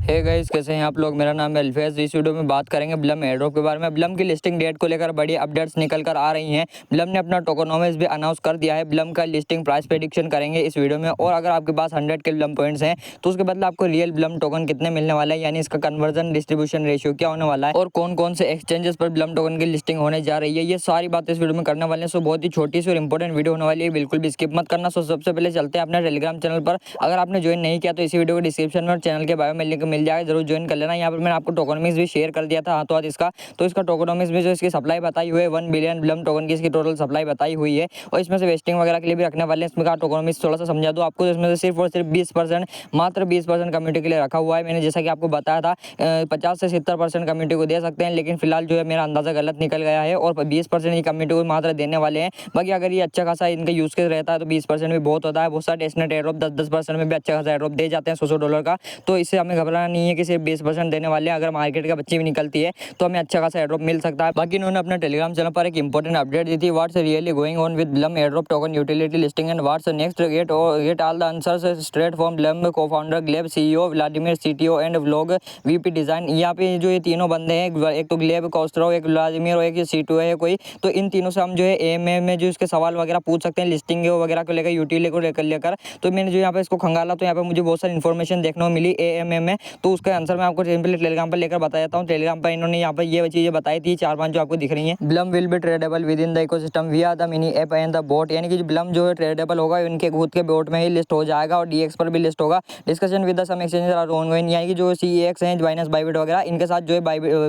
Hey guys, कैसे हैं आप लोग। मेरा नाम है अल्फेज। इस वीडियो में बात करेंगे ब्लम एयरड्रॉप के बारे में। ब्लम की लिस्टिंग डेट को लेकर बड़ी अपडेट्स निकल कर आ रही हैं। ब्लम ने अपना टोकनोमिक्स भी अनाउंस कर दिया है। ब्लम का लिस्टिंग प्राइस प्रेडिक्शन करेंगे इस वीडियो में। और अगर आपके पास 100 के ब्लम पॉइंट्स हैं तो उसके बदले आपको रियल ब्लम टोकन कितने मिलने वाला है, यानी इसका कन्वर्जन डिस्ट्रीब्यूशन रेशियो क्या होने वाला है, और कौन कौन से एक्सचेंजेस पर ब्लम टोकन की लिस्टिंग होने जा रही है, ये सारी बातें इस वीडियो में करने वाले हैं। सो बहुत ही छोटी सी और इंपॉर्टेंट वीडियो होने वाली है, बिल्कुल भी स्किप मत करना। सो सबसे पहले चलते हैं अपने टेलीग्राम चैनल पर। अगर आपने ज्वाइन नहीं किया तो इसी वीडियो के डिस्क्रिप्शन में और चैनल के बायो में लिंक मिल जाएगा, जरूर ज्वाइन कर लेना। यहाँ पर मैंने आपको टोकनोमिक्स भी शेयर कर दिया था हाथों हाथ इसका। तो इसका टोकनोमिक्स में जो इसकी सप्लाई बताई हुई है 1 बिलियन ब्लम टोकन की इसकी टोटल सप्लाई बताई हुई है। और इसमें से वेस्टिंग वगैरह के लिए भी रखने वाले हैं। इसमें का टोकनोमिक्स थोड़ा सा समझा दूँ आपको। इसमें से सिर्फ और सिर्फ 20%, मात्र 20% कम्युनिटी के लिए रखा हुआ है। मैंने जैसा कि आपको बताया था 50 से 70% कम्युनिटी को दे सकते हैं, लेकिन फिलहाल जो है मेरा अंदाजा गलत निकल गया है और 20% ही कम्युनिटी को मात्र देने वाले हैं। बाकी अगर ये अच्छा खासा इनका यूज केस रहता है तो 20% भी बहुत होता है। बहुत सारे टेस्टनेट एयरड्रॉप 10-10% में भी अच्छा खासा एयरड्रॉप दे जाते हैं $100 का। तो इससे हमें घबराना नहीं है कि सिर्फ 20% देने वाले हैं। अगर मार्केट का बच्ची भी निकलती है तो हमें अच्छा खासा एयरड्रॉप मिल सकता है। बाकी इन्होंने अपने टेलीग्राम चैनल पर एक इंपॉर्टेंट अपडेट दी थी। What's really going on with Blum airdrop token utility listing and what's next, get all the answers straight from Blum cofounder Gleb CEO Vladimir CTO and Vlog VP design. यहाँ पे जो ये तीनों बंदे हैं, एक तो ग्लेब कोस्ट्रोव, एक व्लादिमीर और एक सीटीओ है कोई, तो इन तीनों से हम जो है एएमए में जो इसके सवाल वगैरह पूछ सकते हैं लिस्टिंग वगैरह को लेकर, यूटिलिटी को लेकर। तो मैंने जो यहाँ पे इसको खंगाला तो यहाँ पे मुझे बहुत सारी इन्फॉर्मेशन देखने को मिली एएमए में। तो उसका आंसर मैं आपको सिंपली टेलीग्राम पर लेकर बता देता हूँ। टेलीग्राम पर इन्होंने यहाँ पर ये चीजें बताई थी 4-5 जो आपको दिख रही हैं। Blum will be tradable with in the ecosystem विया the mini app and the boat, यानी कि ब्लम जो है ट्रेडेबल होगा इनके खुद के बोट में ही लिस्ट हो जाएगा और डीएक्स पर भी लिस्ट होगा। Discussion with the some exchanges are ongoing, यानी कि जो सीईएक्स हैं, बाइनेंस, बाइबिट वगैरह, इनके साथ जो है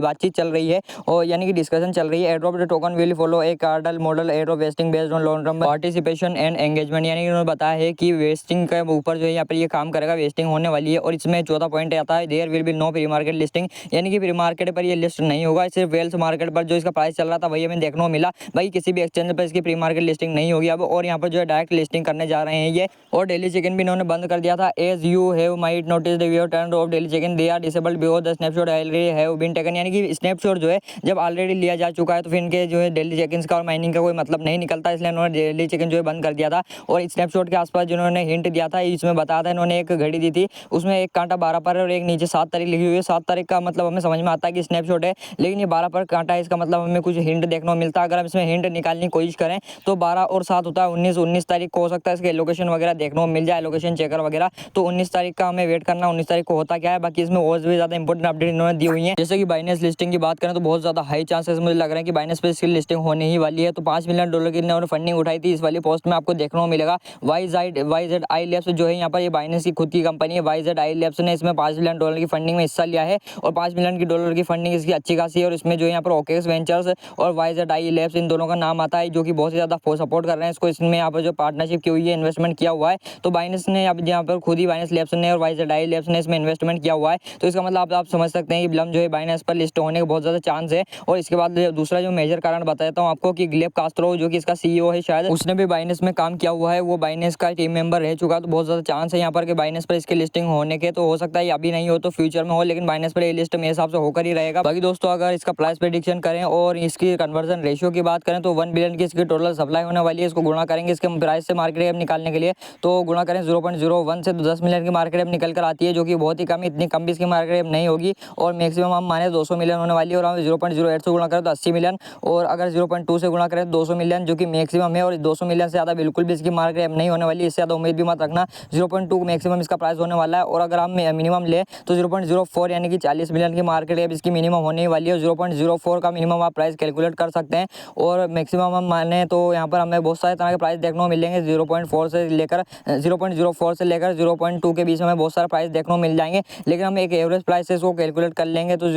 बातचीत चल रही है और यानी कि डिस्कशन चल रही है। Airdrop token will follow a cartel model airdrop vesting based on long term participation and engagement, यानी कि उन्होंने बताया है कि वेस्टिंग के ऊपर जो है यहाँ पर ये काम करेगा, वेस्टिंग होने वाली है। और इसमें चौथा पॉइंट आता है there will be no pre market listing, यानी कि प्री मार्केट पर ये लिस्ट नहीं होगा। सिर्फ वेल्स मार्केट पर जो इसका प्राइस चल रहा था वही हमें देखने को मिला। भाई किसी भी एक्सचेंज पर इसकी प्री मार्केट लिस्टिंग नहीं होगी अब, और यहाँ पर जो है डायरेक्ट लिस्टिंग करने जा रहे हैं ये। और डेली चेक इन भी इन्होंने बंद कर दिया था। As you have might notice we have turned off daily check in, they are disabled because the snapshot already have been taken, यानी कि स्नैपशॉट जो है जब ऑलरेडी लिया जा चुका है तो फिर इनके जो है डेली चेक इन का और माइनिंग का कोई मतलब नहीं निकलता, इसलिए इन्होंने डेली चेक इन जो है बंद कर दिया था। और स्नैपशॉट के आसपास जिन्होंने हिंट दिया था इसमें बताया था, इन्होंने एक घड़ी दी थी उसमें एक कांटा 12 पर और एक नीचे 7 तारीख लिखी हुई है। 7 तारीख का मतलब हमें समझ में आता है कि स्नैपशॉट है, लेकिन ये 12 पर कांटा है, इसका मतलब हमें कुछ हिंट देखने को मिलता है। अगर हम इसमें हिंट निकालने की कोशिश करें तो 12 और 7 होता है 19 तारीख को हो सकता है इसके लोकेशन वगैरह देखने को मिल जाए, लोकेशन चेकर वगैरह। तो 19 तारीख का हमें वेट करना, 19 तारीख को होता क्या है। बाकी इसमें और भी ज्यादा इंपॉर्टेंट अपडेट इन्होंने दी हुई है। जैसे कि बाइनेंस लिस्टिंग की बात करें तो बहुत ज्यादा हाई चांसेस मुझे लग रहा है कि बाइनेंस पे इसकी लिस्टिंग होने ही वाली है। तो $5 मिलियन की इन्होंने फंडिंग उठाई थी, इस वाली पोस्ट में आपको देखने को मिलेगा। YZI Labs जो है यहाँ पर ये बाइनेंस की खुद की कंपनी है। YZI Labs ने इसमें $5 मिलियन की फंडिंग में हिस्सा लिया है और $5 मिलियन की फंडिंग इसकी अच्छी खासी है। और इसमें जो यहाँ पर ओकेक्स वेंचर्स और YZI Labs इन दोनों का नाम आता है, जो कि बहुत ही ज़्यादा सपोर्ट कर रहे हैं इसको। इसमें यहाँ पर जो पार्टनरशिप की हुई है, इन्वेस्टमेंट किया हुआ है। तो बाइनेंस ने अब यहाँ पर खुद ही बाइनेंस लैब्स ने और YZI Labs ने इसमें इन्वेस्टमेंट किया हुआ है। तो इसका मतलब आप समझ सकते हैं कि ब्लम जो है बाइनेंस पर लिस्ट होने के बहुत ज़्यादा चांस है। और इसके बाद दूसरा जो मेजर कारण बताता हूँ आपको कि ग्लेब कास्ट्रो जो कि इसका सीईओ है, शायद उसने भी बाइनेंस में काम किया हुआ है, वो बाइनेंस का टीम मेंबर रह चुका है। तो बहुत ज़्यादा चांस है यहाँ पर कि बाइनेंस पर इसकी लिस्टिंग होने के। तो हो सकता है अभी नहीं हो तो फ्यूचर में हो, लेकिन बाइनेंस पर ये लिस्ट मेरे हिसाब से होकर ही रहेगा। बाकी दोस्तों अगर इसका प्राइस प्रेडिक्शन करें और इसकी कन्वर्जन रेशियो की बात करें तो 1 बिलियन की इसकी टोटल सप्लाई होने वाली है। इसको गुणा करेंगे इसके प्राइस से मार्केट कैप निकालने के लिए, तो गुणा करें 0.01 से तो 10 मिलियन की मार्केट कैप निकल कर आती है, जो कि बहुत ही कम, इतनी कम भी इसकी मार्केट कैप नहीं होगी। और मैक्सिमम हम माने 200 मिलियन होने वाली है। और हम 0.08 से गुणा करें तो 80 मिलियन, और अगर 0.2 से गुणा करें तो 200 मिलियन, जो कि मैक्सिमम है। और 200 मिलियन से ज़्यादा बिल्कुल भी इसकी मार्केट कैप नहीं होने वाली, इससे ज़्यादा उम्मीद भी मत रखना। 0.2 मैक्सिमम इसका प्राइस होने वाला है। और अगर हम मिनिमम ले तो 0.04 यानी कि 40 मिलियन की मार्केट कैप इसकी मिनिमम होने वाली है। 0.04 का मिनिमम आप प्राइस कैलकुलेट कर सकते हैं। और मैक्सिमम हम माने तो यहाँ पर हमें बहुत सारे तरह के प्राइस देखने को मिलेंगे। 0.4 से लेकर 0.04 से लेकर 0.2 के बीच में हमें बहुत सारे प्राइस देखने को मिल जाएंगे। लेकिन हम एक एवरेज प्राइस से इसको कैलकुलेट कर लेंगे तो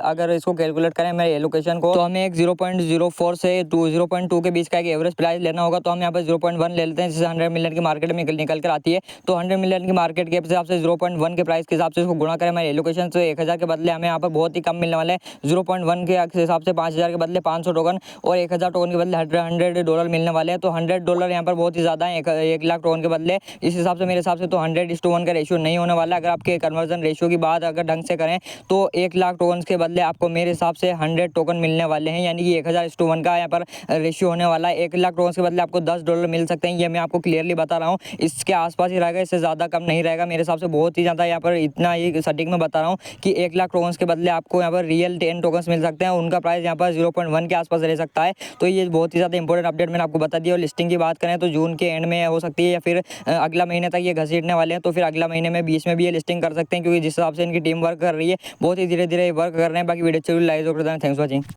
अगर इसको कैलकुलेट करें हमारे एलोकेशन को, तो हमें एक 0.04 से 0.2 के बीच का एक एवरेज प्राइस लेना होगा। तो हम यहाँ पर 0.1 ले लेते हैं, जिससे 100 मिलियन की मार्केट में निकल कर आती है। तो 100 मिलियन की मार्केट के हिसाब से 0.1 के प्राइस के हिसाब से इसको गुणा करें हमारे एलोकेशन से 1000 के बदले हमें यहाँ पर बहुत ही कम मिलने वाले हैं। 0.1 के हिसाब से 5000 के बदले 500 टोकन और 1000 टोकन के बदले $100 मिलने वाले हैं। तो $100 यहाँ पर बहुत ही ज़्यादा है 1 लाख टोकन के बदले। इस हिसाब से मेरे हिसाब से तो 100:1 का रेशियो नहीं होने वाला। अगर आपके कन्वर्जन रेशियो की बात अगर ढंग से करें तो 1 लाख टोकन के बदले आपको मेरे हिसाब से 100 टोकन मिलने वाले हैं, यानी कि 1000:1 का यहाँ पर रेशियो होने वाला है। 1 लाख टोकन के बदले आपको $10 मिल सकते हैं, ये मैं आपको क्लियरली बता रहा हूँ। इसके आसपास ही रहेगा, इससे ज़्यादा कम नहीं रहेगा मेरे हिसाब से। बहुत ही ज़्यादा यहाँ पर इतना इतना ही सटीक में बता रहा हूँ कि 1 लाख टोकन्स के बदले आपको यहाँ पर रियल 10 टोकन्स मिल सकते हैं। उनका प्राइस यहाँ पर 0.1 के आसपास रह सकता है। तो ये बहुत ही ज़्यादा इंपॉर्टेंट अपडेट मैंने आपको बता दिया। और लिस्टिंग की बात करें तो जून के एंड में हो सकती है या फिर अगला महीने तक ये घसीटने वाले हैं। तो फिर अगला महीने में बीच में भी ये लिस्टिंग कर सकते हैं, क्योंकि जिस हिसाब से इनकी टीम वर्क कर रही है बहुत ही धीरे धीरे वर्क कर रहे हैं। बाकी वीडियो चलिए लाइक करो। Thanks for watching.